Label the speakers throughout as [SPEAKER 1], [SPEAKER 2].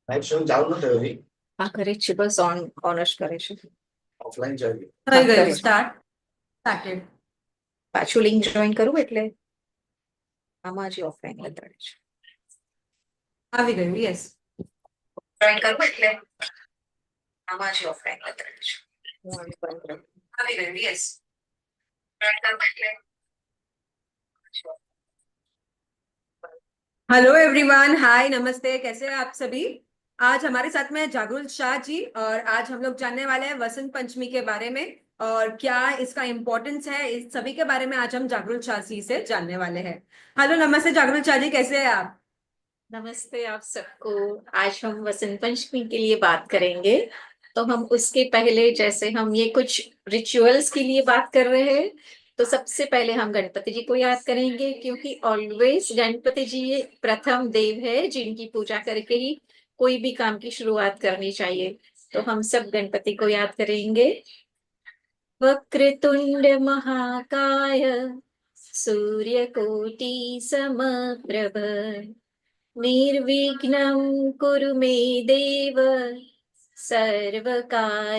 [SPEAKER 1] Live stream ચાલુ ન થયો હજી.
[SPEAKER 2] આ કરે છે બસ ઓન જ કરે છે.
[SPEAKER 1] ઓફલાઈન ચાલુ.
[SPEAKER 2] હા
[SPEAKER 3] થઈ ગયું
[SPEAKER 2] કરે છે.
[SPEAKER 3] સ્ટાર્ટેડ.
[SPEAKER 2] પાછું લિંક જોઈન કરવું એટલે આમાં જ ઓફલાઈન બતાડે છે.
[SPEAKER 3] આવી ગયું, યસ.
[SPEAKER 2] જોઈન કરવું એટલે આમાં જ ઓફલાઈન બતાડે છે. હું આને બંધ કરું. આવી ગયું, યસ. જોઈન કરવું એટલે
[SPEAKER 3] हेलो एवरीवन, हाय, नमस्ते, कैसे हैं आप सभी। आज हमारे साथ में है जागरुल शाह जी और आज हम लोग जानने वाले हैं वसंत पंचमी के बारे में और क्या इसका इम्पोर्टेंस है। इस सभी के बारे में आज हम जागरुल शाह जी से जानने वाले हैं। हेलो, नमस्ते जागरुल शाह जी, कैसे हैं आप।
[SPEAKER 2] नमस्ते आप सबको। आज हम वसंत पंचमी के लिए बात करेंगे। तो हम उसके पहले जैसे हम ये कुछ रिचुअल्स के लिए बात कर रहे हैं, तो सबसे पहले हम गणपति जी को याद करेंगे, क्योंकि ऑलवेज गणपति जी ये प्रथम देव है जिनकी पूजा करके ही कोई भी काम की शुरुआत करनी चाहिए। तो हम सब गणपति को याद करेंगे। वक्रतुंड महाकाय सूर्यकोटि समप्रभ निर्विघ्नं कुरु मे देव सर्वकार्येषु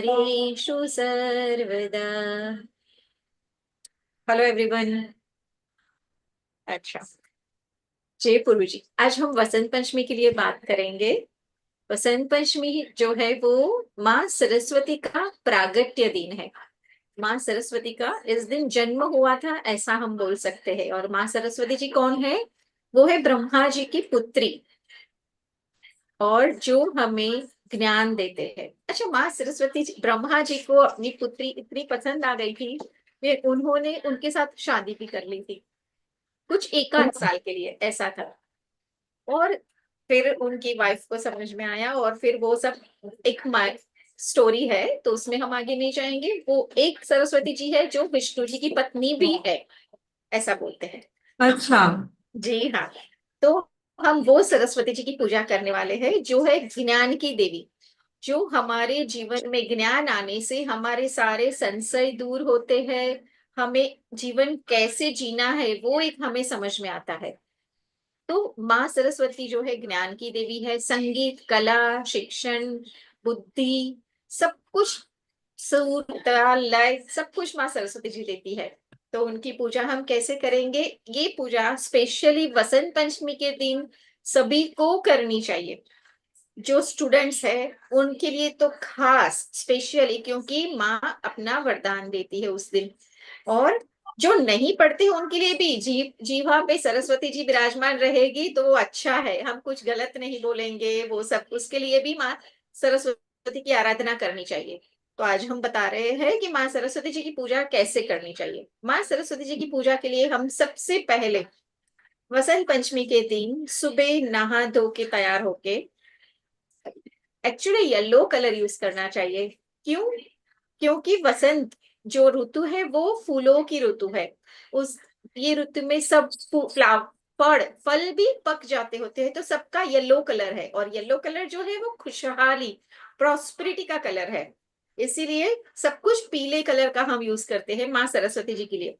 [SPEAKER 2] सर्वदा। Hello everyone. अच्छा, जय पुरु जी। आज हम वसंत पंचमी के लिए बात करेंगे। वसंत पंचमी जो है वो माँ सरस्वती का प्रागट्य दिन है। माँ सरस्वती का इस दिन जन्म हुआ था, ऐसा हम बोल सकते हैं। और माँ सरस्वती जी कौन है? वो है ब्रह्मा जी की पुत्री और जो हमें ज्ञान देते हैं। अच्छा, माँ सरस्वती जी ब्रह्मा जी को अपनी पुत्री इतनी पसंद आ गई थी, फिर उन्होंने उनके साथ शादी भी कर ली थी, कुछ एक आध साल के लिए ऐसा था। और फिर उनकी वाइफ को समझ में आया और फिर वो सब एक स्टोरी है, तो उसमें हम आगे नहीं जाएंगे। वो एक सरस्वती जी है जो विष्णु जी की पत्नी भी है, ऐसा बोलते हैं।
[SPEAKER 3] अच्छा।
[SPEAKER 2] जी हाँ। तो हम वो सरस्वती जी की पूजा करने वाले हैं जो है ज्ञान की देवी। जो हमारे जीवन में ज्ञान आने से हमारे सारे संशय दूर होते हैं, हमें जीवन कैसे जीना है वो एक हमें समझ में आता है। तो माँ सरस्वती जो है ज्ञान की देवी है। संगीत, कला, शिक्षण, बुद्धि, सब कुछ, सुर, ताल, लय, सब कुछ माँ सरस्वती जी देती है। तो उनकी पूजा हम कैसे करेंगे? ये पूजा स्पेशली वसंत पंचमी के दिन सभी को करनी चाहिए। जो स्टूडेंट्स है उनके लिए तो खास स्पेशली, क्योंकि माँ अपना वरदान देती है उस दिन। और जो नहीं पढ़ते उनके लिए भी जीवा पे सरस्वती जी विराजमान रहेगी तो वो अच्छा है, हम कुछ गलत नहीं बोलेंगे, वो सब उसके लिए भी माँ सरस्वती की आराधना करनी चाहिए। तो आज हम बता रहे हैं कि माँ सरस्वती जी की पूजा कैसे करनी चाहिए। माँ सरस्वती जी की पूजा के लिए हम सबसे पहले वसंत पंचमी के दिन सुबह नहा धो के तैयार होके, एक्चुअली येलो कलर यूज करना चाहिए। क्यों? क्योंकि वसंत जो ऋतु है वो फूलों की ऋतु है। उस ये ऋतु में सब फ्लावर, फल भी पक जाते होते हैं, तो सबका येलो कलर है। और येलो कलर जो है वो खुशहाली, प्रॉस्पेरिटी का कलर है। इसीलिए सब कुछ पीले कलर का हम यूज करते हैं माँ सरस्वती जी के लिए।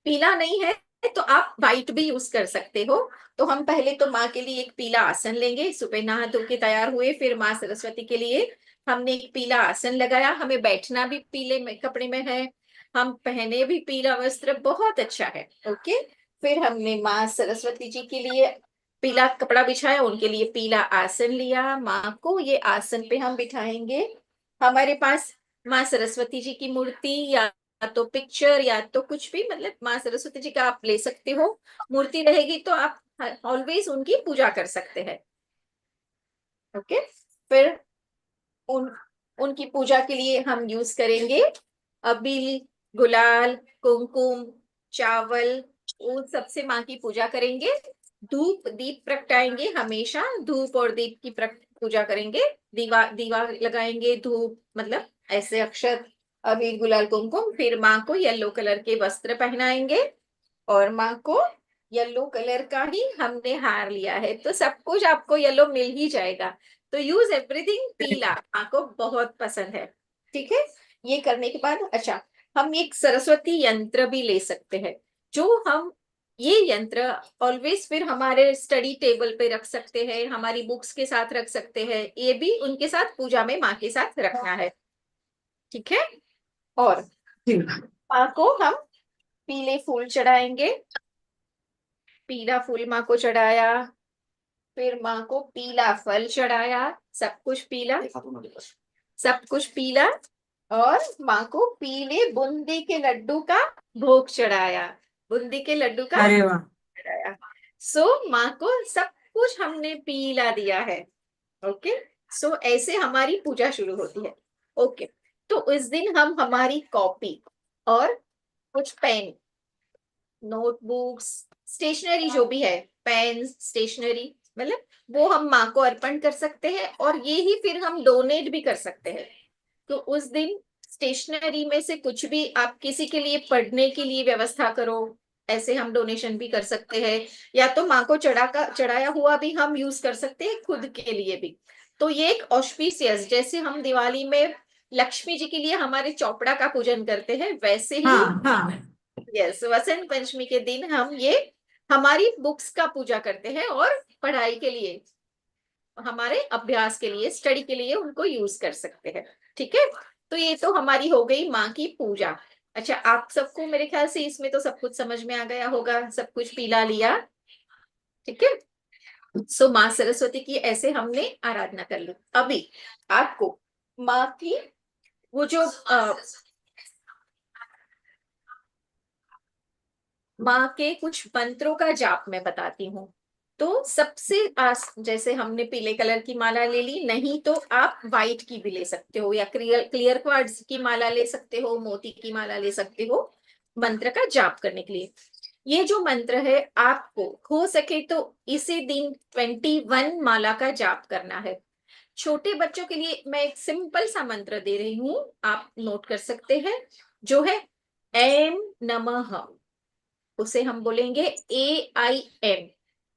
[SPEAKER 2] पीला नहीं है तो आप व्हाइट भी यूज कर सकते हो। तो हम पहले तो माँ के लिए एक पीला आसन लेंगे। सुबह नहा धो के तैयार हुए, फिर माँ सरस्वती के लिए हमने एक पीला आसन लगाया। हमें बैठना भी पीले में कपड़े में है, हम पहने भी पीला वस्त्र, बहुत अच्छा है। ओके। फिर हमने माँ सरस्वती जी के लिए पीला कपड़ा बिछाया, उनके लिए पीला आसन लिया। माँ को ये आसन पे हम बिठाएंगे। हमारे पास माँ सरस्वती जी की मूर्ति या तो पिक्चर या तो कुछ भी, मतलब माँ सरस्वती जी का आप ले सकते हो। मूर्ति रहेगी तो आप ऑलवेज उनकी पूजा कर सकते हैं। ओके। फिर उन उनकी पूजा के लिए हम यूज करेंगे अबील, गुलाल, कुमकुम, चावल, उन सबसे माँ की पूजा करेंगे। धूप दीप प्रगटाएंगे, हमेशा धूप और दीप की पूजा करेंगे। दीवा दीवा लगाएंगे, धूप मतलब ऐसे अक्षत, अबीर, गुलाल, कुमकुम। फिर माँ को येलो कलर के वस्त्र पहनाएंगे और माँ को येलो कलर का ही हमने हार लिया है, तो सब कुछ आपको येलो मिल ही जाएगा। तो यूज एवरीथिंग पीला, माँ को बहुत पसंद है। ठीक है। ये करने के बाद अच्छा, हम एक सरस्वती यंत्र भी ले सकते हैं। जो हम ये यंत्र ऑलवेज फिर हमारे स्टडी टेबल पे रख सकते हैं, हमारी बुक्स के साथ रख सकते हैं, ये भी उनके साथ पूजा में माँ के साथ रखना है। ठीक है। और
[SPEAKER 3] जी।
[SPEAKER 2] माँ को हम पीले फूल चढ़ाएंगे, पीला फूल माँ को चढ़ाया, फिर माँ को पीला फल चढ़ाया, सब कुछ पीला, सब कुछ पीला, और माँ को पीले बूंदी के लड्डू का भोग चढ़ाया, बूंदी के लड्डू का
[SPEAKER 3] अरे वाह।
[SPEAKER 2] चढ़ाया। सो माँ को सब कुछ हमने पीला दिया है। ओके। सो ऐसे हमारी पूजा शुरू होती है। ओके। तो उस दिन हम हमारी कॉपी और कुछ पेन, नोटबुक्स, स्टेशनरी जो भी है, पेन, स्टेशनरी, मतलब वो हम माँ को अर्पण कर सकते हैं, और ये ही फिर हम डोनेट भी कर सकते हैं। तो उस दिन स्टेशनरी में से कुछ भी आप किसी के लिए पढ़ने के लिए व्यवस्था करो, ऐसे हम डोनेशन भी कर सकते हैं, या तो माँ को चढ़ाया हुआ भी हम यूज कर सकते हैं खुद के लिए भी। तो ये एक ऑस्पिशियस, जैसे हम दिवाली में लक्ष्मी जी के लिए हमारे चौपड़ा का पूजन करते हैं, वैसे ही
[SPEAKER 3] हाँ हाँ।
[SPEAKER 2] यस, वसंत पंचमी के दिन हम ये हमारी बुक्स का पूजा करते हैं, और पढ़ाई के लिए, हमारे अभ्यास के लिए, स्टडी के लिए उनको यूज कर सकते हैं। ठीक है। तो ये तो हमारी हो गई माँ की पूजा। अच्छा, आप सबको मेरे ख्याल से इसमें तो सब कुछ समझ में आ गया होगा, सब कुछ पीला लिया। ठीक है। सो माँ सरस्वती की ऐसे हमने आराधना कर ली। अभी आपको माँ की वो जो माँ के कुछ मंत्रों का जाप मैं बताती हूँ। तो सबसे जैसे हमने पीले कलर की माला ले ली, नहीं तो आप व्हाइट की भी ले सकते हो, या क्लियर क्लियर क्वार्ट्ज की माला ले सकते हो, मोती की माला ले सकते हो मंत्र का जाप करने के लिए। ये जो मंत्र है, आपको हो सके तो इसी दिन 21 माला का जाप करना है। छोटे बच्चों के लिए मैं एक सिंपल सा मंत्र दे रही हूँ, आप नोट कर सकते हैं, जो है ऐं नमः। उसे हम बोलेंगे AIM,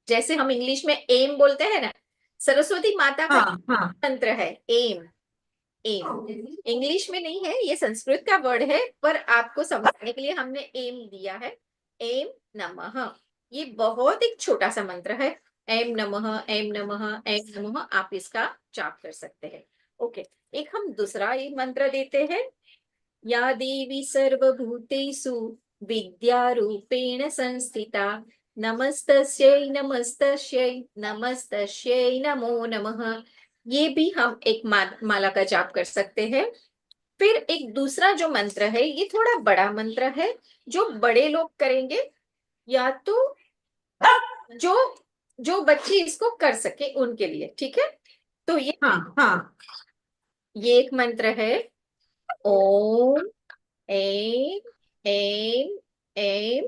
[SPEAKER 2] जैसे हम इंग्लिश में एम बोलते हैं ना, सरस्वती माता का
[SPEAKER 3] हाँ हाँ।
[SPEAKER 2] मंत्र है एम। एम इंग्लिश में नहीं है, ये संस्कृत का वर्ड है, पर आपको समझने के लिए हमने एम दिया है। एम नमः, ये बहुत एक छोटा सा मंत्र है। एम नमः, एम नमः, एम नमः, आप इसका जाप कर सकते हैं। ओके। एक हम दूसरा एक मंत्र देते हैं। या देवी सर्वभूतेषु विद्यारूपेण संस्थिता, नमस्तस्यै नमस्तस्यै नमस्तस्यै नमो नमः। ये भी हम एक माला का जाप कर सकते हैं। फिर एक दूसरा जो मंत्र है, ये थोड़ा बड़ा मंत्र है, जो बड़े लोग करेंगे, या तो जो जो बच्चे इसको कर सके उनके लिए। ठीक है। तो
[SPEAKER 3] हाँ हाँ।
[SPEAKER 2] ये एक मंत्र है। ओम ऐं ऐं ऐं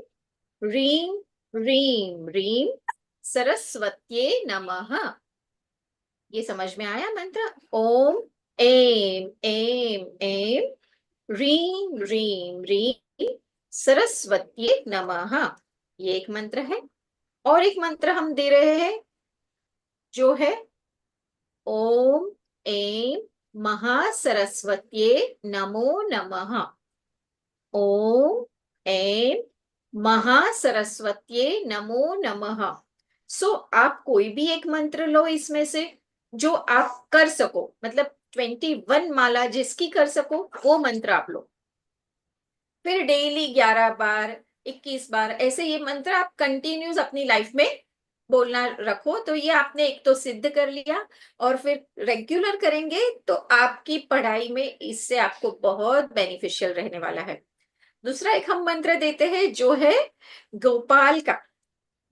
[SPEAKER 2] ह्रीं ह्रीं ह्रीं सरस्वत्यै नमः। ये समझ में आया मंत्र? ओम ऐं ऐं ऐं ह्रीं ह्रीं ह्रीं सरस्वत्यै नमः। ये एक मंत्र है। और एक मंत्र हम दे रहे हैं, जो है ओम ऐं महासरस्वत्यै नमो नमः। ओम ऐं महासरस्वत्यै नमो नमः। सो आप कोई भी एक मंत्र लो इसमें से, जो आप कर सको, मतलब 21 माला जिसकी कर सको वो मंत्र आप लो। फिर डेली 11 बार, 21 बार, ऐसे ये मंत्र आप कंटिन्यूस अपनी लाइफ में बोलना रखो। तो ये आपने एक तो सिद्ध कर लिया, और फिर रेगुलर करेंगे तो आपकी पढ़ाई में इससे आपको बहुत बेनिफिशियल रहने वाला है। दूसरा एक हम मंत्र देते हैं, जो है गोपाल का,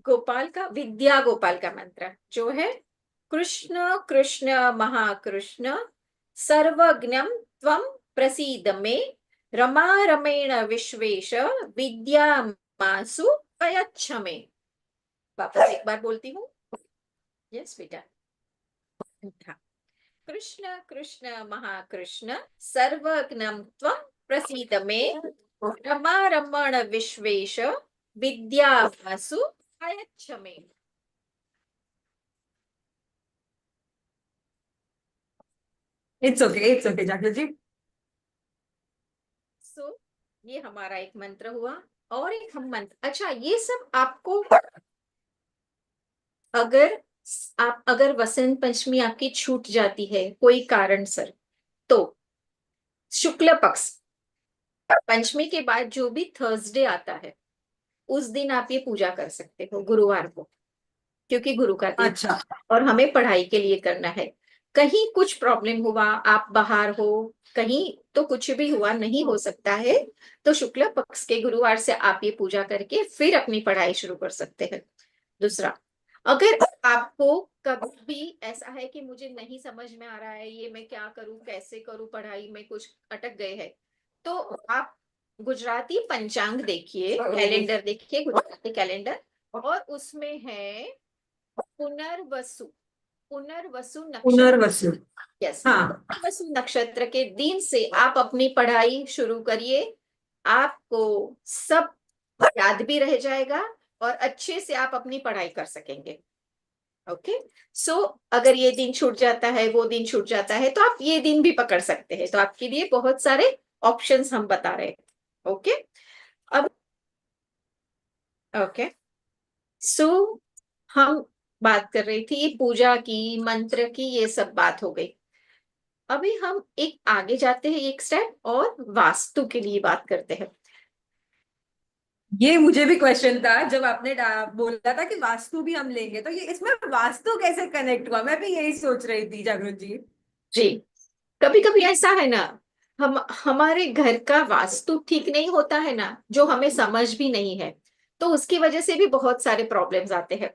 [SPEAKER 2] गोपाल का विद्या गोपाल का मंत्र, जो है कृष्ण कृष्ण महाकृष्ण सर्वज्ञम त्वं प्रसीद मे, रमा रमेण विश्वेश विद्यामासु प्रयच्छ मे। वापस एक बार बोलती हूँ। यस बेटा। हाँ। कृष्ण कृष्ण महाकृष्ण सर्वज्ञम त्वं प्रसीद मे, रमा रमण विश्वेश विद्यामासु प्रयच्छ मे।
[SPEAKER 3] इट्स ओके जागृत जी।
[SPEAKER 2] सो ये हमारा एक मंत्र हुआ। और एक हम मंत्र, अच्छा ये सब आपको अगर अगर वसंत पंचमी आपकी छूट जाती है कोई कारण सर, तो शुक्ल पक्ष पंचमी के बाद जो भी थर्सडे आता है उस दिन आप ये पूजा कर सकते हो, गुरुवार को, क्योंकि गुरु का दिन
[SPEAKER 3] अच्छा।
[SPEAKER 2] और हमें पढ़ाई के लिए करना है। कहीं कुछ प्रॉब्लम हुआ, आप बाहर हो कहीं, तो कुछ भी हुआ नहीं हो सकता है, तो शुक्ल पक्ष के गुरुवार से आप ये पूजा करके फिर अपनी पढ़ाई शुरू कर सकते हैं। दूसरा, अगर आपको कभी भी ऐसा है कि मुझे नहीं समझ में आ रहा है ये मैं क्या करूं, कैसे करूं, पढ़ाई में कुछ अटक गए हैं, तो आप गुजराती पंचांग देखिए, कैलेंडर देखिए, गुजराती कैलेंडर, और उसमें है पुनर्वसु, पुनर्वसु नक्षत्र।
[SPEAKER 3] पुनर्वसु।
[SPEAKER 2] यस,
[SPEAKER 3] हाँ।
[SPEAKER 2] पुनर्वसु नक्षत्र के दिन से आप अपनी पढ़ाई शुरू करिए, आपको सब याद भी रह जाएगा और अच्छे से आप अपनी पढ़ाई कर सकेंगे। ओके, सो अगर ये दिन छूट जाता है, वो दिन छूट जाता है, तो आप ये दिन भी पकड़ सकते हैं। तो आपके लिए बहुत सारे ऑप्शंस हम बता रहे हैं। ओके, अब ओके, सो हम बात कर रही थी पूजा की, मंत्र की, ये सब बात हो गई। अभी हम एक आगे जाते हैं, एक स्टेप, और वास्तु के लिए बात करते हैं।
[SPEAKER 3] ये मुझे भी क्वेश्चन था जब आपने बोला था कि वास्तु भी हम लेंगे, तो ये इसमें वास्तु कैसे कनेक्ट हुआ, मैं भी यही सोच रही थी जागृत जी।
[SPEAKER 2] जी, कभी कभी ऐसा है ना, हम हमारे घर का वास्तु ठीक नहीं होता है ना, जो हमें समझ भी नहीं है, तो उसकी वजह से भी बहुत सारे प्रॉब्लम्स आते हैं।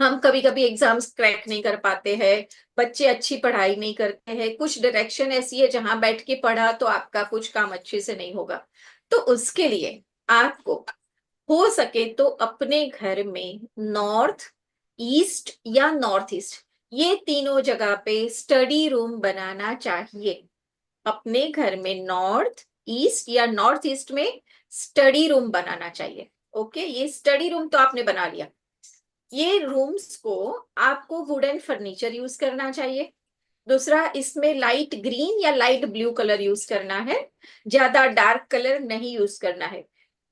[SPEAKER 2] हम कभी कभी एग्जाम्स क्रैक नहीं कर पाते हैं, बच्चे अच्छी पढ़ाई नहीं करते हैं, कुछ डायरेक्शन ऐसी है जहां बैठ के पढ़ा तो आपका कुछ काम अच्छे से नहीं होगा। तो उसके लिए आपको हो सके तो अपने घर में नॉर्थ ईस्ट या नॉर्थ ईस्ट, ये तीनों जगह पे स्टडी रूम बनाना चाहिए। अपने घर में नॉर्थ ईस्ट या नॉर्थ ईस्ट में स्टडी रूम बनाना चाहिए। ओके, ये स्टडी रूम तो आपने बना लिया, ये रूम्स को आपको वुडन फर्नीचर यूज करना चाहिए। दूसरा, इसमें लाइट ग्रीन या लाइट ब्लू कलर यूज करना है, ज्यादा डार्क कलर नहीं यूज करना है।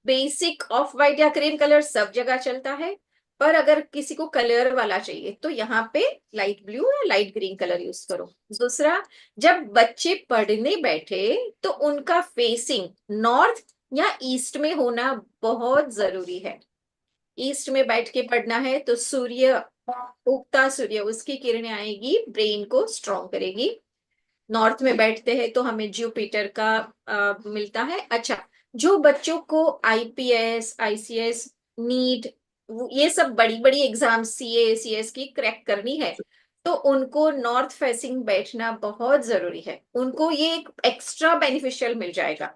[SPEAKER 2] बेसिक ऑफ वाइट या क्रीम कलर सब जगह चलता है, पर अगर किसी को कलर वाला चाहिए तो यहाँ पे लाइट ब्लू या लाइट ग्रीन कलर यूज करो। दूसरा, जब बच्चे पढ़ने बैठे तो उनका फेसिंग नॉर्थ या ईस्ट में होना बहुत जरूरी है। ईस्ट में बैठ के पढ़ना है तो सूर्य, उगता सूर्य, उसकी किरणें आएगी, ब्रेन को स्ट्रॉन्ग करेगी। नॉर्थ में बैठते हैं तो हमें जुपिटर का मिलता है। अच्छा, जो बच्चों को आईपीएस आईसीएस नीट ये सब बड़ी बड़ी एग्जाम सीए सीएस की क्रैक करनी है, तो उनको नॉर्थ फेसिंग बैठना बहुत जरूरी है, उनको ये एक एक्स्ट्रा बेनिफिशियल मिल जाएगा।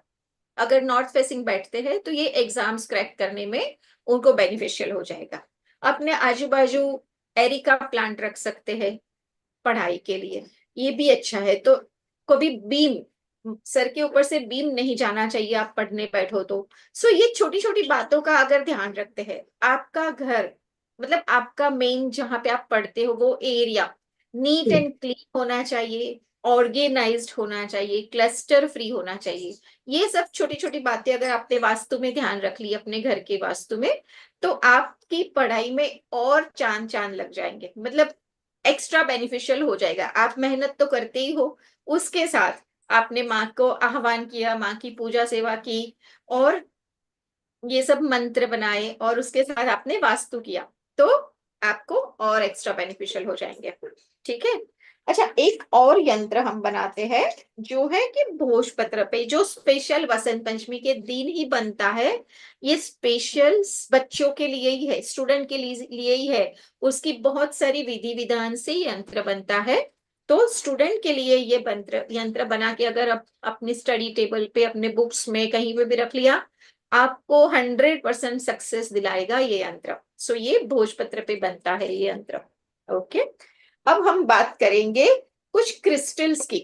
[SPEAKER 2] अगर नॉर्थ फेसिंग बैठते हैं तो ये एग्जाम्स क्रैक करने में उनको बेनिफिशियल हो जाएगा। अपने आजू बाजू एरिका प्लांट रख सकते हैं पढ़ाई के लिए, ये भी अच्छा है। तो कभी बीम, सर के ऊपर से बीम नहीं जाना चाहिए आप पढ़ने बैठो तो। सो ये छोटी छोटी बातों का अगर ध्यान रखते हैं, आपका घर मतलब आपका मेन जहां पे आप पढ़ते हो वो एरिया नीट एंड क्लीन होना चाहिए, ऑर्गेनाइज्ड होना चाहिए, क्लस्टर फ्री होना चाहिए। ये सब छोटी छोटी बातें अगर आपने वास्तु में ध्यान रख ली, अपने घर के वास्तु में, तो आपकी पढ़ाई में और चांद चांद लग जाएंगे, मतलब एक्स्ट्रा बेनिफिशियल हो जाएगा। आप मेहनत तो करते ही हो, उसके साथ आपने माँ को आह्वान किया, माँ की पूजा सेवा की, और ये सब मंत्र बनाए, और उसके साथ आपने वास्तु किया, तो आपको और एक्स्ट्रा बेनिफिशियल हो जाएंगे। ठीक है। अच्छा, एक और यंत्र हम बनाते हैं जो है कि भोजपत्र पे, जो स्पेशल वसंत पंचमी के दिन ही बनता है। ये स्पेशल बच्चों के लिए ही है, स्टूडेंट के लिए ही है। उसकी बहुत सारी विधि विधान से यंत्र बनता है। तो स्टूडेंट के लिए ये यंत्र बना के अगर आप अपनी स्टडी टेबल पे, अपने बुक्स में कहीं पे भी रख लिया, आपको 100% सक्सेस दिलाएगा ये यंत्र। सो ये भोजपत्र पे बनता है ये यंत्र। ओके, अब हम बात करेंगे कुछ क्रिस्टल्स की,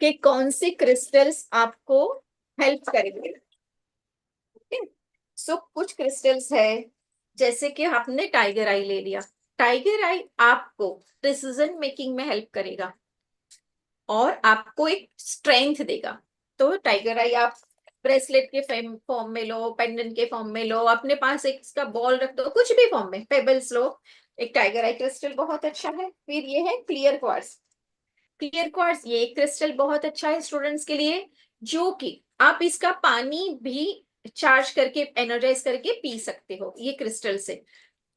[SPEAKER 2] कि कौन से क्रिस्टल्स आपको हेल्प करेंगे। सो कुछ क्रिस्टल्स है, जैसे कि आपने टाइगर आई ले लिया। टाइगर आई आपको डिसीजन मेकिंग में हेल्प करेगा और आपको एक स्ट्रेंथ देगा। तो टाइगर आई आप ब्रेसलेट के फॉर्म में लो, पेंडेंट के फॉर्म में लो, अपने पास एक इसका बॉल रख दो, कुछ भी फॉर्म में, पेबल्स लो। एक टाइगर आई क्रिस्टल बहुत अच्छा है। फिर ये है क्लियर क्वार्ट्ज। क्लियर क्वार्ट्ज ये क्रिस्टल बहुत अच्छा है स्टूडेंट्स के लिए, जो कि आप इसका पानी भी चार्ज करके एनर्जाइज करके पी सकते हो ये क्रिस्टल से।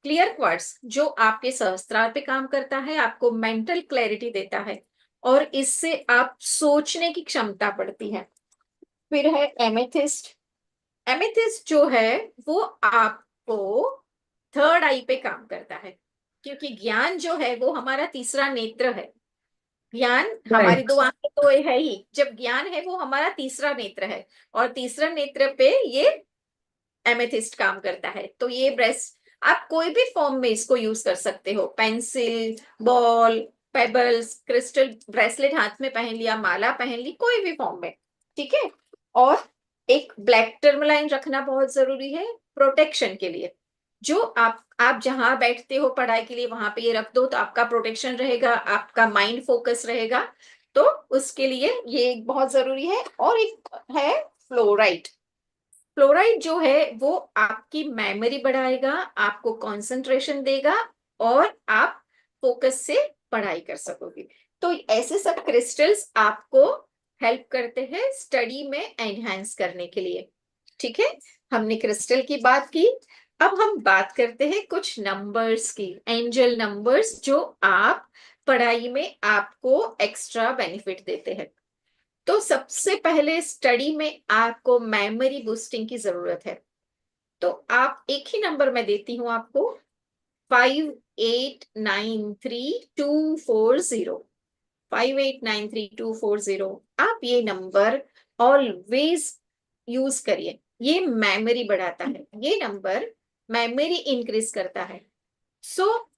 [SPEAKER 2] क्लियर क्वार्ट्ज जो आपके सहस्त्रार पे काम करता है, आपको मेंटल क्लैरिटी देता है, और इससे आप सोचने की क्षमता बढ़ती है। फिर है एमेथिस्ट। एमेथिस्ट जो है वो आपको थर्ड आई पे काम करता है, क्योंकि ज्ञान जो है वो हमारा तीसरा नेत्र है। ज्ञान, हमारी दो आंखें तो है ही, जब ज्ञान है वो हमारा तीसरा नेत्र है, और तीसरा नेत्र पे ये एमेथिस्ट काम करता है। तो ये ब्रेस आप कोई भी फॉर्म में इसको यूज कर सकते हो, pencil, ball, pebbles, crystal, bracelet हाथ में पहन लिया, माला पहन ली, कोई भी फॉर्म में, ठीक है। और एक ब्लैक टर्मलाइन रखना बहुत जरूरी है प्रोटेक्शन के लिए। जो आप जहां बैठते हो पढ़ाई के लिए वहां पे ये रख दो, तो आपका प्रोटेक्शन रहेगा, आपका माइंड फोकस रहेगा। तो उसके लिए ये बहुत जरूरी है। और एक है फ्लोराइड। फ्लोराइड जो है वो आपकी मेमोरी बढ़ाएगा, आपको कंसंट्रेशन देगा, और आप फोकस से पढ़ाई कर सकोगे। तो ऐसे सब क्रिस्टल्स आपको हेल्प करते हैं स्टडी में एनहांस करने के लिए। ठीक है, हमने क्रिस्टल की बात की। अब हम बात करते हैं कुछ नंबर्स की, एंजल नंबर्स, जो आप पढ़ाई में आपको एक्स्ट्रा बेनिफिट देते हैं। तो सबसे पहले स्टडी में आपको मेमोरी बूस्टिंग की जरूरत है। तो आप एक ही नंबर मैं देती हूं आपको, 5893 240। 5893 240, आप ये नंबर ऑलवेज यूज करिए। ये मेमोरी बढ़ाता है, ये नंबर मेमोरी इंक्रीज करता है। सो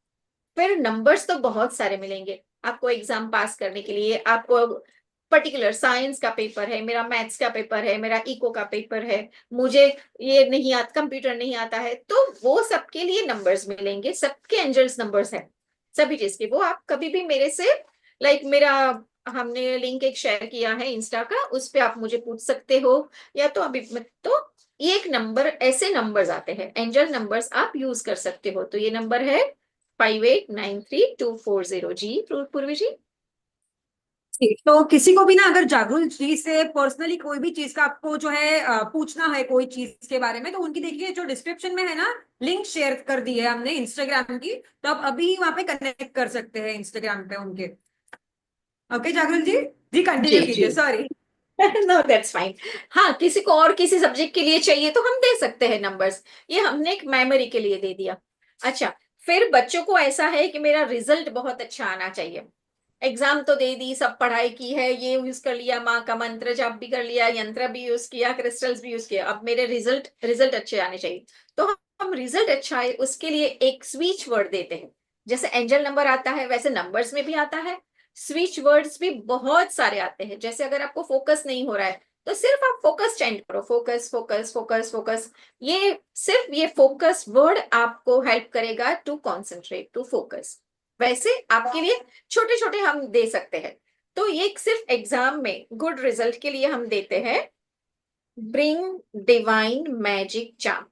[SPEAKER 2] फिर नंबर्स तो बहुत सारे मिलेंगे आपको एग्जाम पास करने के लिए। आपको पर्टिकुलर साइंस का पेपर है, मेरा मैथ्स का पेपर है, मेरा इको का पेपर है, मुझे ये नहीं आता, कंप्यूटर नहीं आता है, तो वो सबके लिए नंबर्स मिलेंगे, सबके एंजल्स नंबर्स हैं सभी चीज के। वो आप कभी भी मेरे से, मेरा हमने लिंक एक शेयर किया है इंस्टा का, उस पे आप मुझे पूछ सकते हो, या तो अभी तो ये एक नंबर, ऐसे नंबर्स आते हैं एंजल नंबर्स, आप यूज कर सकते हो। तो ये नंबर है 5893 240। जी पूर्वी जी।
[SPEAKER 3] तो किसी को भी ना अगर जागरूक जी से पर्सनली कोई भी चीज का आपको जो है पूछना है कोई चीज के बारे में, तो उनकी देखिए जो डिस्क्रिप्शन में है ना, लिंक शेयर कर दी है हमने इंस्टाग्राम की, तो आप अभी वहां पे कनेक्ट कर सकते हैं इंस्टाग्राम पे उनके। ओके जागरूक जी, जी कंटिन्यू
[SPEAKER 2] जी
[SPEAKER 3] कीजिए, सॉरी।
[SPEAKER 2] No that's fine. हाँ, किसी को और किसी सब्जेक्ट के लिए चाहिए तो हम दे सकते हैं नंबर्स, ये हमने एक मेमोरी के लिए दे दिया। अच्छा, फिर बच्चों को ऐसा है कि मेरा रिजल्ट बहुत अच्छा आना चाहिए। एग्जाम तो दे दी, सब पढ़ाई की है, ये यूज कर लिया, माँ का मंत्र जाप भी कर लिया, यंत्र भी यूज किया, क्रिस्टल्स भी यूज किया, अब मेरे रिजल्ट अच्छे आने चाहिए। तो हम रिजल्ट अच्छा है उसके लिए एक स्विच वर्ड देते हैं। जैसे एंजल नंबर आता है वैसे नंबर्स में भी आता है, स्विच वर्ड्स भी बहुत सारे आते हैं। जैसे अगर आपको फोकस नहीं हो रहा है तो सिर्फ आप फोकस चेंज करो, फोकस फोकस फोकस फोकस। ये सिर्फ ये फोकस वर्ड आपको हेल्प करेगा टू कॉन्सेंट्रेट, टू फोकस। वैसे आपके लिए छोटे छोटे हम दे सकते हैं। तो ये सिर्फ एग्जाम में गुड रिजल्ट के लिए हम देते हैं, bring divine magic charm.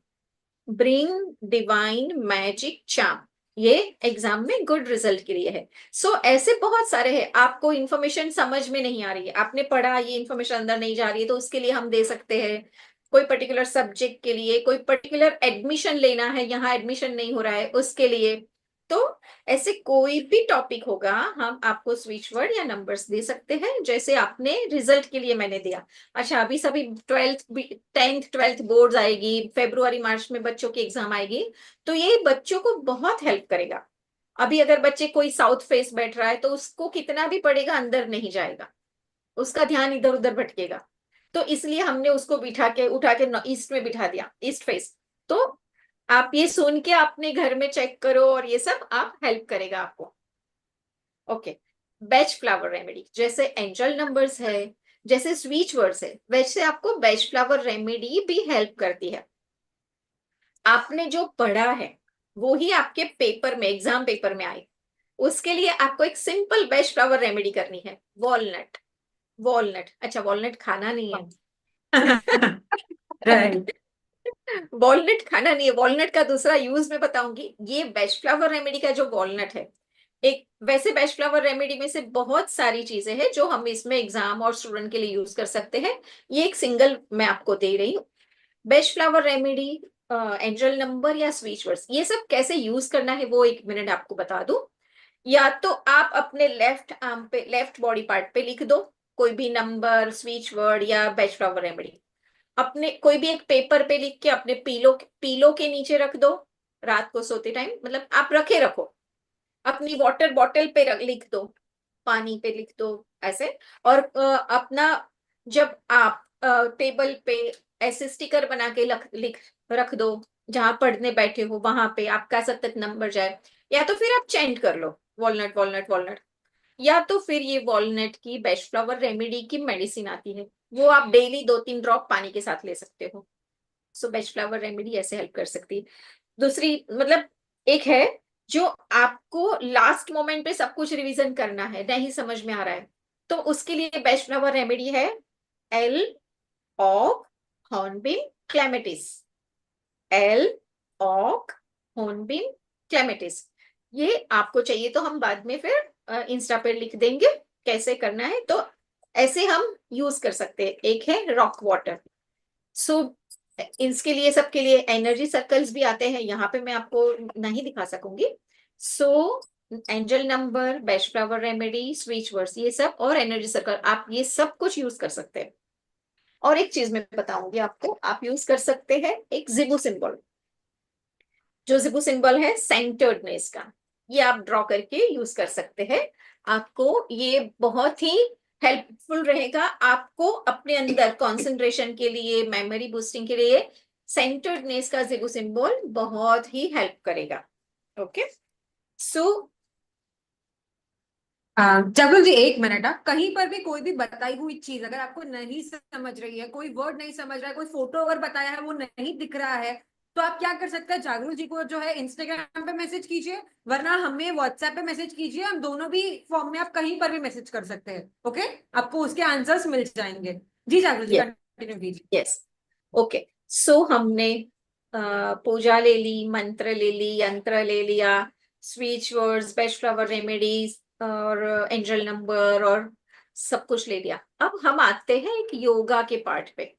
[SPEAKER 2] Bring divine magic charm, ये एग्जाम में गुड रिजल्ट के लिए है। सो ऐसे बहुत सारे हैं। आपको इंफॉर्मेशन समझ में नहीं आ रही है, आपने पढ़ा, ये इंफॉर्मेशन अंदर नहीं जा रही है, तो उसके लिए हम दे सकते हैं। कोई पर्टिकुलर सब्जेक्ट के लिए, कोई पर्टिकुलर एडमिशन लेना है, यहाँ एडमिशन नहीं हो रहा है, उसके लिए। तो ऐसे कोई भी टॉपिक होगा, हम आपको स्विच वर्ड या नंबर्स दे सकते हैं, जैसे आपने रिजल्ट के लिए मैंने दिया। अच्छा, अभी सभी 10th 12th बोर्ड्स आएगी, फेब्रुआरी मार्च में बच्चों की एग्जाम आएगी, तो ये बच्चों को बहुत हेल्प करेगा। अभी अगर बच्चे कोई साउथ फेस बैठ रहा है तो उसको कितना भी पढ़ेगा अंदर नहीं जाएगा, उसका ध्यान इधर उधर भटकेगा। तो इसलिए हमने उसको बिठा के उठा के ईस्ट में बिठा दिया, ईस्ट फेस। तो आप ये सुन के अपने घर में चेक करो, और ये सब आप हेल्प करेगा आपको। ओके, बेच फ्लावर रेमेडी, जैसे एंजल नंबर्स है, जैसे स्विच वर्ड्स है, वैसे आपको बेच फ्लावर रेमेडी भी हेल्प करती है। आपने जो पढ़ा है वो ही आपके पेपर में, एग्जाम पेपर में आए, उसके लिए आपको एक सिंपल बेच फ्लावर रेमेडी करनी है। वॉलनट। वॉलनट, अच्छा वॉलनट खाना नहीं है,
[SPEAKER 3] राइट।
[SPEAKER 2] वॉलनट खाना नहीं है, वॉलनट का दूसरा यूज मैं बताऊंगी। ये बेस्ट फ्लावर रेमेडी का जो वॉलनट है, एक वैसे बेस्ट फ्लावर रेमेडी में से बहुत सारी चीजें हैं जो हम इसमें एग्जाम और स्टूडेंट के लिए यूज कर सकते हैं। ये एक सिंगल मैं आपको दे रही हूँ। Best flower remedy, angel number या स्विच वर्ड्स, ये सब कैसे यूज करना है वो एक मिनट आपको बता दूं। या तो आप अपने लेफ्ट आर्म पे, लेफ्ट बॉडी पार्ट पे लिख दो कोई भी नंबर, स्विच वर्ड या बेस्ट फ्लावर रेमेडी। अपने कोई भी एक पेपर पे लिख के अपने पीलो पीलो के नीचे रख दो। रात को सोते टाइम, मतलब आप रखे रखो। अपनी वाटर बॉटल पे लिख दो, पानी पे लिख दो ऐसे। और अपना, जब आप टेबल पे ऐसे स्टिकर बना के लिख रख दो, जहां पढ़ने बैठे हो वहां पे आपका सब तक नंबर जाए। या तो फिर आप चेंट कर लो, वॉलनट वॉलनट वॉलनट। या तो फिर ये वॉलनट की बेस्ट फ्लावर रेमेडी की मेडिसिन आती है, वो आप डेली 2-3 ड्रॉप पानी के साथ ले सकते हो। सो बेस्ट फ्लावर रेमेडी ऐसे हेल्प कर सकती है। दूसरी मतलब, एक है जो आपको लास्ट मोमेंट पे सब कुछ रिवीजन करना है, नहीं समझ में आ रहा है, तो उसके लिए बेस्ट फ्लावर रेमेडी है एल ऑक हॉर्नबिल क्लेमेटिस। एल ऑक हॉर्नबिल क्लेमेटिस, ये आपको चाहिए तो हम बाद में फिर इंस्टा पे लिख देंगे कैसे करना है। तो ऐसे हम यूज कर सकते हैं। एक है रॉक वाटर। सो इसके लिए, सबके लिए एनर्जी सर्कल्स भी आते हैं, यहाँ पे मैं आपको नहीं दिखा सकूंगी। So angel number, best flower remedy, switch words, ये सब और एनर्जी सर्कल, आप ये सब कुछ यूज कर सकते हैं। और एक चीज मैं बताऊंगी आपको, आप यूज कर सकते हैं एक जिबू सिंबल। जो जिबू सिंबल है सेंटर्डनेस का, ये आप ड्रॉ करके यूज कर सकते हैं। आपको ये बहुत ही हेल्पफुल रहेगा, आपको अपने अंदर कंसंट्रेशन के लिए, मेमोरी बूस्टिंग के लिए सेंटर्डनेस का जिबू सिंबल बहुत ही हेल्प करेगा। ओके, सो
[SPEAKER 3] जागरूक जी, एक मिनट। कहीं पर भी कोई भी बताई हुई चीज अगर आपको नहीं समझ रही है, कोई वर्ड नहीं समझ रहा है, कोई फोटो अगर बताया है वो नहीं दिख रहा है, तो आप क्या कर सकते हैं, जागरूक जी को जो है इंस्टाग्राम पे मैसेज कीजिए, वरना हमें व्हाट्सएप पे मैसेज कीजिए। हम दोनों भी फॉर्म में आप कहीं पर भी मैसेज कर सकते हैं। ओके, आपको उसके आंसर्स मिल जाएंगे। जी जागरूक जी, कंटिन्यू कीजिए।
[SPEAKER 2] Yes, okay. सो हमने पूजा ले ली, मंत्र ले ली, यंत्र ले लिया, speech words, best flower remedies और एंजल नंबर और सब कुछ ले लिया। अब हम आते हैं एक योगा के पार्ट पे।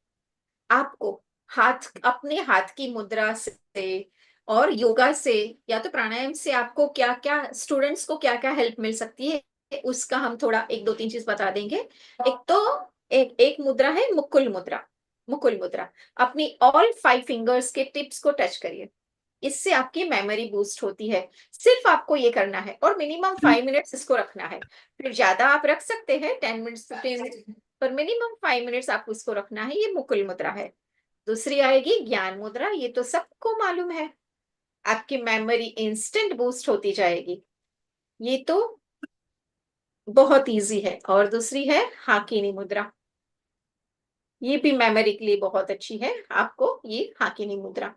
[SPEAKER 2] आपको हाथ, अपने हाथ की मुद्रा से और योगा से या तो प्राणायाम से आपको क्या क्या, स्टूडेंट्स को क्या क्या हेल्प मिल सकती है, उसका हम थोड़ा 1-2-3 चीज बता देंगे। एक तो एक मुद्रा है मुकुल मुद्रा। मुकुल मुद्रा, अपनी ऑल 5 फिंगर्स के टिप्स को टच करिए, इससे आपकी मेमोरी बूस्ट होती है। सिर्फ आपको ये करना है और मिनिमम 5 मिनट्स इसको रखना है। फिर ज्यादा आप रख सकते हैं, 10 मिनट्स 15 मिनट्स, पर मिनिमम 5 मिनट्स आपको इसको रखना है। ये मुकुल मुद्रा है। दूसरी आएगी ज्ञान मुद्रा, ये तो सबको मालूम है, आपकी मेमोरी इंस्टेंट बूस्ट होती जाएगी, ये तो बहुत इजी है। और दूसरी है हाकिनी मुद्रा, ये भी मेमोरी के लिए बहुत अच्छी है, आपको ये हाकिनी मुद्रा।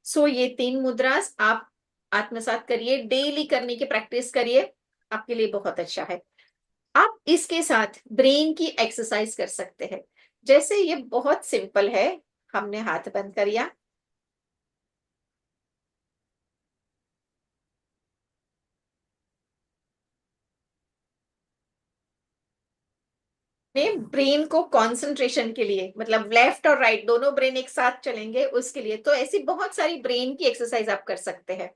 [SPEAKER 2] सो ये 3 मुद्रा आप आत्मसात करिए, डेली करने की प्रैक्टिस करिए, आपके लिए बहुत अच्छा है। आप इसके साथ ब्रेन की एक्सरसाइज कर सकते हैं। जैसे ये बहुत सिंपल है, हमने हाथ बंद किया, ब्रेन को कंसंट्रेशन के लिए, मतलब लेफ्ट और राइट दोनों ब्रेन एक साथ चलेंगे उसके लिए, तो ऐसी बहुत सारी ब्रेन की एक्सरसाइज आप कर सकते हैं।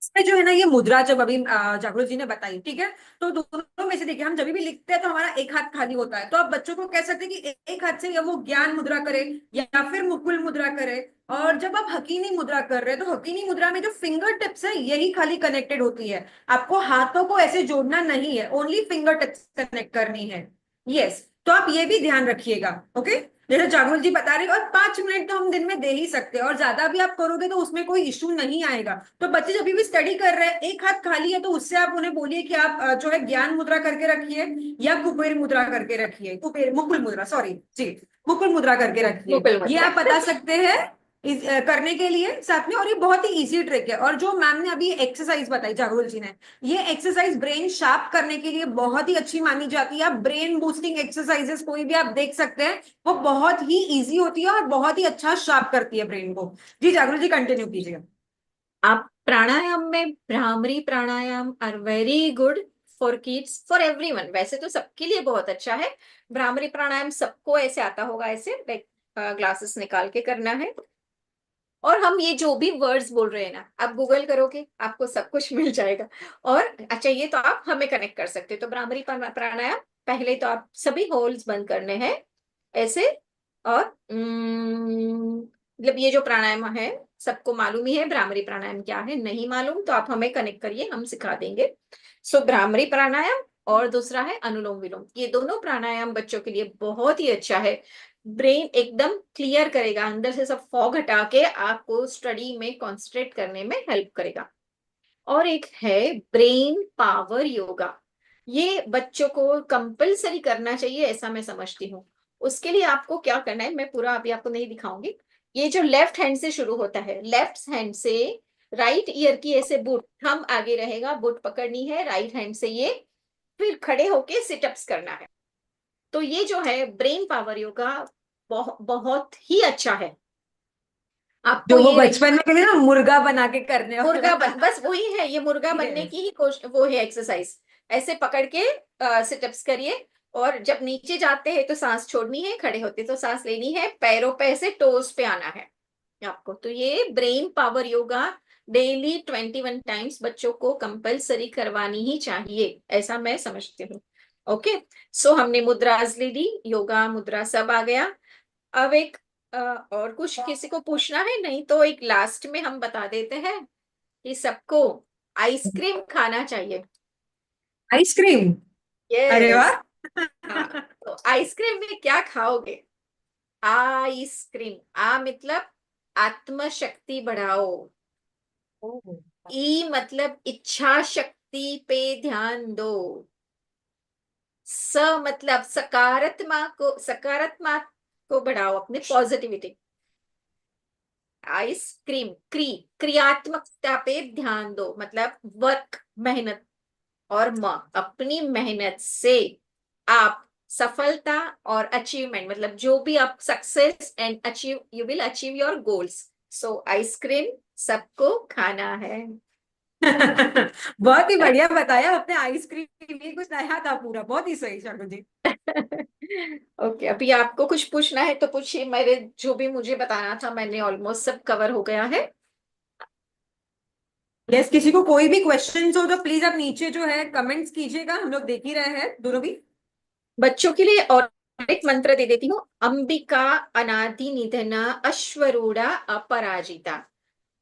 [SPEAKER 3] इसमें जो है ना, ये मुद्रा जब अभी जागरूक जी ने बताई, ठीक है, तो दोनों में से देखिए, हम जब भी लिखते हैं तो हमारा एक हाथ खाली होता है, तो आप बच्चों को कह सकते हैं कि एक हाथ से या वो ज्ञान मुद्रा करे या फिर मुकुल मुद्रा करे। और जब आप हकीनी मुद्रा कर रहे हैं तो हकीनी मुद्रा में जो फिंगर टिप्स है यही खाली कनेक्टेड होती है, आपको हाथों को ऐसे जोड़ना नहीं है, ओनली फिंगर टिप्स कनेक्ट करनी है। यस, तो आप ये भी ध्यान रखिएगा। ओके, जैसे जागरूक जी बता रहे, और 5 मिनट तो हम दिन में दे ही सकते हैं, और ज्यादा भी आप करोगे तो उसमें कोई इश्यू नहीं आएगा। तो बच्चे जब भी स्टडी कर रहे हैं, एक हाथ खाली है, तो उससे आप उन्हें बोलिए कि आप जो है ज्ञान मुद्रा करके रखिए या कुबेर मुद्रा करके रखिए, कुबेर मुकुल मुद्रा, सॉरी जी, मुकुल मुद्रा करके रखिए,
[SPEAKER 2] मुकुल
[SPEAKER 3] ये
[SPEAKER 2] मुद्रा।
[SPEAKER 3] आप बता सकते हैं। करने के लिए साथ में, और ये बहुत ही इजी ट्रिक है। और जो मैम ने अभी एक्सरसाइज बताई, जागरुल जी ने, ये एक्सरसाइज ब्रेन शार्प करने के लिए बहुत ही अच्छी मानी जाती है। ब्रेन बूस्टिंग एक्सरसाइजेस कोई भी आप देख सकते हैं, वो बहुत ही इजी होती है और बहुत ही अच्छा शार्प करती है ब्रेन को। जी जागरुल जी कंटिन्यू कीजिए।
[SPEAKER 2] आप प्राणायाम में Bhramari pranayama are very good for kids, for everyone. वैसे तो सबके लिए बहुत अच्छा है। भ्रामरी प्राणायाम सबको ऐसे आता होगा, ऐसे ग्लासेस निकाल के करना है। और हम ये जो भी वर्ड्स बोल रहे हैं ना, आप गूगल करोगे आपको सब कुछ मिल जाएगा। और अच्छा, ये तो आप हमें कनेक्ट कर सकते हो। तो भ्रामरी प्राणायाम, पहले तो आप सभी होल्स बंद करने हैं ऐसे। और मतलब ये जो प्राणायाम है सबको मालूम ही है। भ्रामरी प्राणायाम क्या है, नहीं मालूम तो आप हमें कनेक्ट करिए, हम सिखा देंगे। सो भ्रामरी प्राणायाम और दूसरा है अनुलोम विलोम। ये दोनों प्राणायाम बच्चों के लिए बहुत ही अच्छा है। ब्रेन एकदम क्लियर करेगा, अंदर से सब फॉग हटा के आपको स्टडी में कंसंट्रेट करने में हेल्प करेगा। और एक है ब्रेन पावर योगा। ये बच्चों को कंपलसरी करना चाहिए, ऐसा मैं समझती हूँ। उसके लिए आपको क्या करना है, मैं पूरा अभी आपको नहीं दिखाऊंगी। ये जो लेफ्ट हैंड से शुरू होता है, लेफ्ट हैंड से राइट ईयर की ऐसे बुट, थंब आगे रहेगा, बुट पकड़नी है राइट हैंड से ये, फिर खड़े होके सिटअप्स करना है। तो ये जो है ब्रेन पावर योगा बहुत ही अच्छा है। आपको
[SPEAKER 3] जो वो
[SPEAKER 2] ये
[SPEAKER 3] बचपन में कहते हैं ना, मुर्गा बना के करने
[SPEAKER 2] मुर्गा
[SPEAKER 3] वाला।
[SPEAKER 2] बस वही है, ये मुर्गा बनने
[SPEAKER 3] Yes.
[SPEAKER 2] की ही वो है एक्सरसाइज। ऐसे पकड़ के सिटअप्स करिए। और जब नीचे जाते हैं तो सांस छोड़नी है, खड़े होते तो सांस लेनी है, पैरों पे ऐसे टोस पे आना है आपको। तो ये brain power yoga daily 21 times बच्चों को कंपलसरी करवानी ही चाहिए, ऐसा मैं समझती हूँ। ओके। सो हमने मुद्राज ले ली, योगा मुद्रा सब आ गया। अब एक और कुछ किसी को पूछना है, नहीं तो एक लास्ट में हम बता देते हैं कि सबको आइसक्रीम खाना चाहिए।
[SPEAKER 3] आइसक्रीम। अरे
[SPEAKER 2] यस।
[SPEAKER 3] वाह।
[SPEAKER 2] हाँ, तो आइसक्रीम में क्या खाओगे? आइसक्रीम, आ मतलब आत्मशक्ति बढ़ाओ, ई मतलब इच्छा शक्ति पे ध्यान दो, स मतलब सकारात्मक को बढ़ाओ, अपने पॉजिटिविटी। आइसक्रीम, क्रियात्मकता पे ध्यान दो, मतलब वर्क, मेहनत। और अपनी मेहनत से आप सफलता और अचीवमेंट, मतलब जो भी आप success and achieve, you will achieve your goals. So ice cream सबको खाना है।
[SPEAKER 3] बहुत ही बढ़िया बताया आपने। आइसक्रीम भी कुछ नया था पूरा, बहुत ही सही शार्दुल जी।
[SPEAKER 2] ओके, अभी आपको कुछ पूछना है तो पूछिए। मेरे जो भी मुझे बताना था मैंने ऑलमोस्ट सब कवर हो गया है।
[SPEAKER 3] यस, किसी को कोई भी क्वेश्चंस हो तो प्लीज आप नीचे जो है कमेंट्स कीजिएगा, हम लोग देख ही रहे हैं दोनों भी।
[SPEAKER 2] बच्चों के लिए और एक मंत्र दे देती हूँ। अंबिका अनादि निधना अश्वरूढ़ा अपराजिता।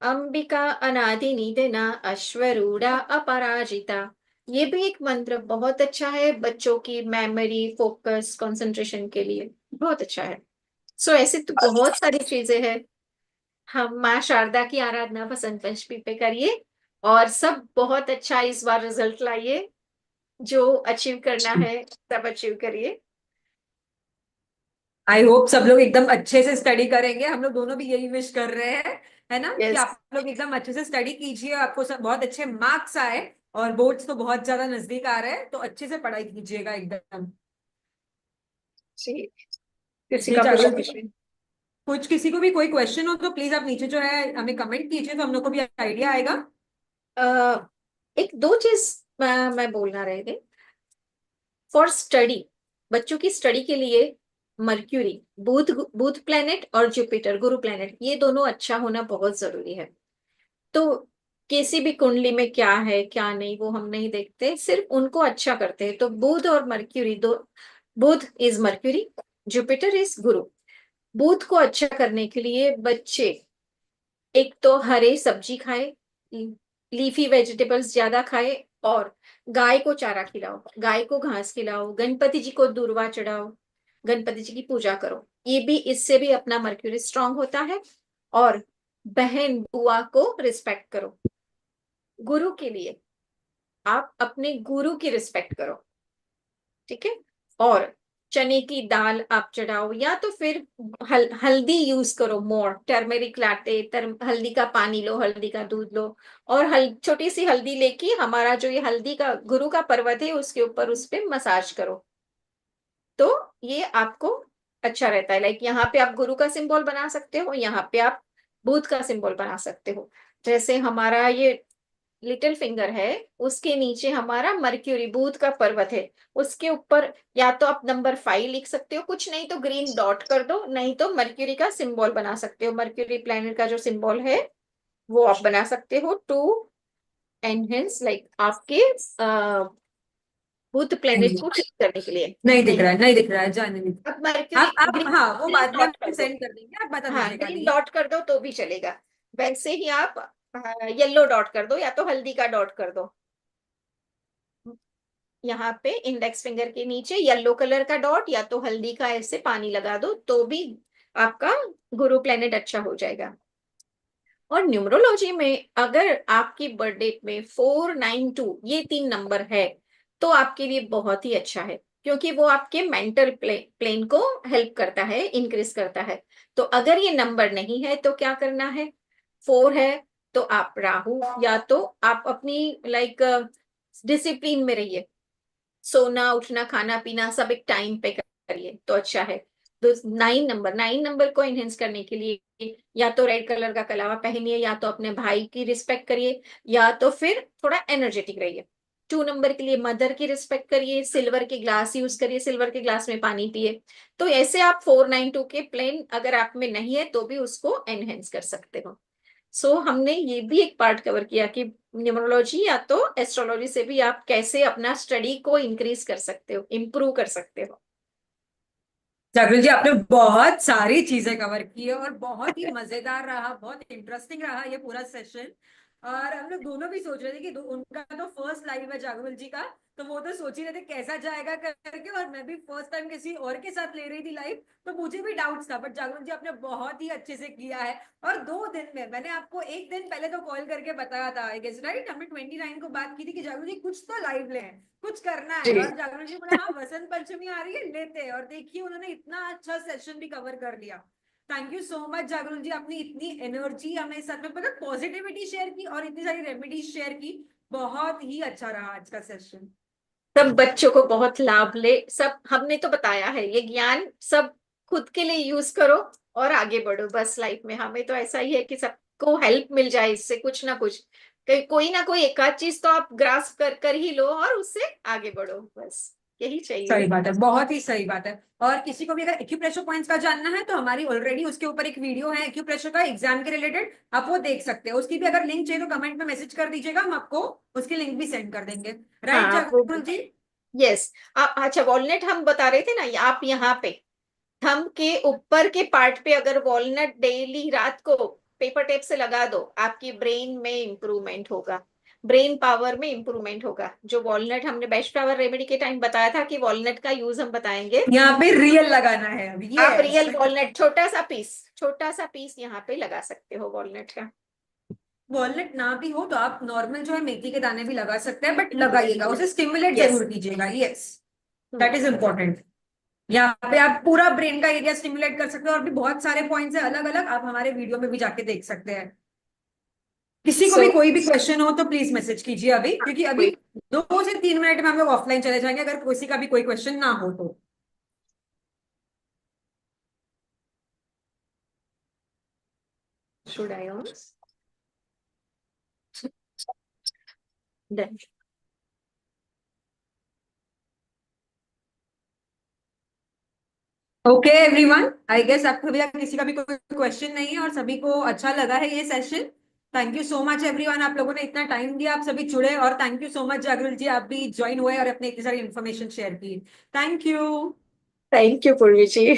[SPEAKER 2] अंबिका अनादि निधना अश्वरूढ़ा अपराजिता। ये भी एक मंत्र बहुत अच्छा है बच्चों की मेमोरी, फोकस, कंसंट्रेशन के लिए बहुत अच्छा है। सो ऐसे तो बहुत सारी चीजें हैं। हम माँ शारदा की आराधना बसंत पंचमी पे करिए और सब बहुत अच्छा इस बार रिजल्ट लाइए। जो अचीव करना है सब अचीव करिए।
[SPEAKER 3] आई होप सब लोग एकदम अच्छे से स्टडी करेंगे, हम लोग दोनों भी यही विश कर रहे हैं, है ना, कि
[SPEAKER 2] यस।
[SPEAKER 3] आप लोग एकदम अच्छे से स्टडी कीजिए, आपको सब बहुत अच्छे मार्क्स आए। और बोर्ड्स तो बहुत ज्यादा नजदीक आ रहे हैं, तो अच्छे से पढ़ाई कीजिएगा एकदम।
[SPEAKER 2] जी, किसी
[SPEAKER 3] जी
[SPEAKER 2] का कुछ
[SPEAKER 3] जागृत जी,
[SPEAKER 2] क्वेश्चन?
[SPEAKER 3] कुछ किसी को भी कोई क्वेश्चन हो तो प्लीज आप नीचे जो है हमें कमेंट कीजिए, तो हम लोग को भी आइडिया आएगा।
[SPEAKER 2] एक दो चीज मैं बोलना रहे थे। फॉर स्टडी, बच्चों की स्टडी के लिए मर्क्यूरी, बुध बुध प्लेनेट और जुपिटर गुरु प्लेनेट, ये दोनों अच्छा होना बहुत जरूरी है। तो किसी भी कुंडली में क्या है क्या नहीं वो हम नहीं देखते, सिर्फ उनको अच्छा करते हैं। तो बुध और मर्क्यूरी दो, बुध इज मर्क्यूरी, जुपिटर इज गुरु। बुध को अच्छा करने के लिए बच्चे एक तो हरे सब्जी खाए, लीफी वेजिटेबल्स ज्यादा खाए, और गाय को चारा खिलाओ, गाय को घास खिलाओ, गणपति जी को दूर्वा चढ़ाओ, गणपति जी की पूजा करो। ये भी, इससे भी अपना मर्क्यूरी स्ट्रांग होता है। और बहन बुआ को रिस्पेक्ट करो। गुरु के लिए आप अपने गुरु की रिस्पेक्ट करो, ठीक है। और चने की दाल आप चढ़ाओ, या तो फिर हल्दी यूज करो, मोर टर्मेरिक लाटे, हल्दी का पानी लो, हल्दी का दूध लो, और छोटी सी हल्दी लेके हमारा जो ये हल्दी का गुरु का पर्वत है उसके ऊपर उस पे मसाज करो, तो ये आपको अच्छा रहता है। लाइक यहाँ पे आप गुरु का सिंबल बना सकते हो, यहाँ पे आप बुध का सिंबल बना सकते हो। जैसे हमारा ये लिटिल फिंगर है, उसके नीचे हमारा मर्क्यूरी बुध का पर्वत है, उसके ऊपर या तो आप नंबर 5 लिख सकते हो, कुछ नहीं तो ग्रीन डॉट कर दो, नहीं तो मर्क्यूरी का सिंबल बना सकते हो, मर्क्यूरी प्लैनेट का जो सिंबल है वो आप बना सकते हो टू एनहेंस लाइक आपके बुध प्लैनेट को ठीक करने के लिए।
[SPEAKER 3] नहीं दिख रहा है, नहीं दिख रहा है, जाने दीजिए।
[SPEAKER 2] अब मर्क्यूरी
[SPEAKER 3] आप हाँ, वो बाद में
[SPEAKER 2] डॉट
[SPEAKER 3] हम
[SPEAKER 2] कर दो,
[SPEAKER 3] सेंड कर देंगे, आप बता
[SPEAKER 2] हाँ
[SPEAKER 3] दीजिए
[SPEAKER 2] ग्रीन
[SPEAKER 3] खाली।
[SPEAKER 2] डॉट कर दो तो भी चलेगा। वैसे ही आप येलो डॉट कर दो या तो हल्दी का डॉट कर दो, यहाँ पे इंडेक्स फिंगर के नीचे येलो कलर का डॉट या तो हल्दी का ऐसे पानी लगा दो, तो भी आपका गुरु प्लेनेट अच्छा हो जाएगा। और न्यूमरोलॉजी में अगर आपकी बर्थडे में 492 ये 3 नंबर है तो आपके लिए बहुत ही अच्छा है, क्योंकि वो आपके मेंटल प्लेन को हेल्प करता है, इंक्रीज करता है। तो अगर ये नंबर नहीं है तो क्या करना है, 4 है तो आप राहु, या तो आप अपनी लाइक डिसिप्लिन में रहिए, सोना उठना खाना पीना सब एक टाइम पे करिए तो अच्छा है। तो 9 नंबर को एनहेंस करने के लिए या तो रेड कलर का कलावा पहनिए, या तो अपने भाई की रिस्पेक्ट करिए, या तो फिर थोड़ा एनर्जेटिक रहिए। 2 नंबर के लिए मदर की रिस्पेक्ट करिए, सिल्वर के ग्लास यूज करिए, सिल्वर के ग्लास में पानी पिए। तो ऐसे आप 492 के प्लेन अगर आप में नहीं है तो भी उसको एनहेंस कर सकते हो। हमने ये भी एक पार्ट कवर किया कि न्यूमरोलॉजी या तो एस्ट्रोलॉजी से भी आप कैसे अपना स्टडी को इंक्रीज कर सकते हो, इम्प्रूव कर सकते हो।
[SPEAKER 3] जागृत जी, आपने बहुत सारी चीजें कवर की है और बहुत ही मजेदार रहा, बहुत इंटरेस्टिंग रहा ये पूरा सेशन। और हम लोग दोनों भी सोच रहे थे कि उनका तो फर्स्ट लाइव है जागृत जी का, तो वो तो सोच ही रहे थे कैसा जाएगा करके, और मैं भी फर्स्ट टाइम किसी और के साथ ले रही थी लाइव, तो मुझे भी डाउट्स था, बट जागृत जी आपने बहुत ही अच्छे से किया है। और 2 दिन में मैंने आपको एक दिन पहले तो कॉल करके बताया था, आई गेस राइट, हमने 29 को बात की थी कि जागृत जी कुछ तो लाइव ले, कुछ करना है,
[SPEAKER 2] जी।
[SPEAKER 3] और जागरण जी बोला हाँ वसंत पंचमी आ रही है लेते हैं, और देखिए उन्होंने इतना अच्छा सेशन भी कवर कर लिया। थैंक यू सो मच जागरण जी, अपनी इतनी एनर्जी हमें साथ में मतलब पॉजिटिविटी शेयर की और इतनी सारी रेमेडीज शेयर की, बहुत ही अच्छा रहा आज का सेशन।
[SPEAKER 2] सब बच्चों को बहुत लाभ ले, सब हमने तो बताया है, ये ज्ञान सब खुद के लिए यूज करो और आगे बढ़ो बस लाइफ में। हमें तो ऐसा ही है कि सबको हेल्प मिल जाए इससे कुछ ना कुछ, कोई ना कोई एक आध चीज तो आप ग्रास्प कर ही लो और उससे आगे बढ़ो, बस यही चाहिए।
[SPEAKER 3] सही बात है, बहुत ही सही बात है। और किसी को भी अगर एक्यूप्रेशर पॉइंट्स का जानना है तो हमारी ऑलरेडी उसके ऊपर एक वीडियो है एक्यूप्रेशर का एग्जाम के रिलेटेड, आप वो देख सकते हैं। उसकी भी अगर लिंक चाहिए तो कमेंट में मैसेज कर दीजिएगा, हम आपको उसकी लिंक भी सेंड कर देंगे। राइट
[SPEAKER 2] हाँ वो,
[SPEAKER 3] जागरण जी?
[SPEAKER 2] यस। आप अच्छा वॉलनट हम बता रहे थे ना, आप यहाँ पे थंब के ऊपर के पार्ट पे अगर वॉलनट डेली रात को पेपर टेप से लगा दो, आपकी ब्रेन में इंप्रूवमेंट होगा, ब्रेन पावर में इंप्रूवमेंट होगा। जो वॉलनट हमने बेस्ट फ्लावर रेमेडी के टाइम बताया था कि वॉलनट का यूज हम बताएंगे,
[SPEAKER 3] यहाँ पे रियल लगाना है अभी,
[SPEAKER 2] आप
[SPEAKER 3] यस।
[SPEAKER 2] रियल वॉलनट छोटा सा पीस यहाँ पे लगा सकते हो वॉलनट का।
[SPEAKER 3] वॉलनट ना भी हो तो आप नॉर्मल जो है मेथी के दाने भी लगा सकते हैं, बट लगाइएगा, उसे स्टिमुलेट
[SPEAKER 2] यस।
[SPEAKER 3] जरूर कीजिएगा, यस, दैट इज इम्पोर्टेंट। यहाँ पे आप पूरा ब्रेन का एरिया स्टिमुलेट कर सकते हो, और भी बहुत सारे पॉइंट्स है अलग अलग, आप हमारे वीडियो में भी जाके देख सकते हैं। किसी को
[SPEAKER 2] सो
[SPEAKER 3] भी कोई भी क्वेश्चन हो तो प्लीज मैसेज कीजिए अभी, क्योंकि अभी 2 से 3 मिनट में हम लोग ऑफलाइन चले जाएंगे अगर किसी का भी कोई क्वेश्चन ना हो तो।
[SPEAKER 2] should I on? Done.
[SPEAKER 3] Okay everyone, I guess आपको भी किसी का भी कोई क्वेश्चन नहीं है और सभी को अच्छा लगा है ये session. Thank you so much everyone, आप लोगों ने इतना टाइम दिया, आप सभी जुड़े, और थैंक यू सो मच जागरुल जी, आप भी ज्वाइन हुए और अपने इतनी सारी इन्फॉर्मेशन शेयर की। Thank you.
[SPEAKER 2] थैंक यू पूर्वी जी।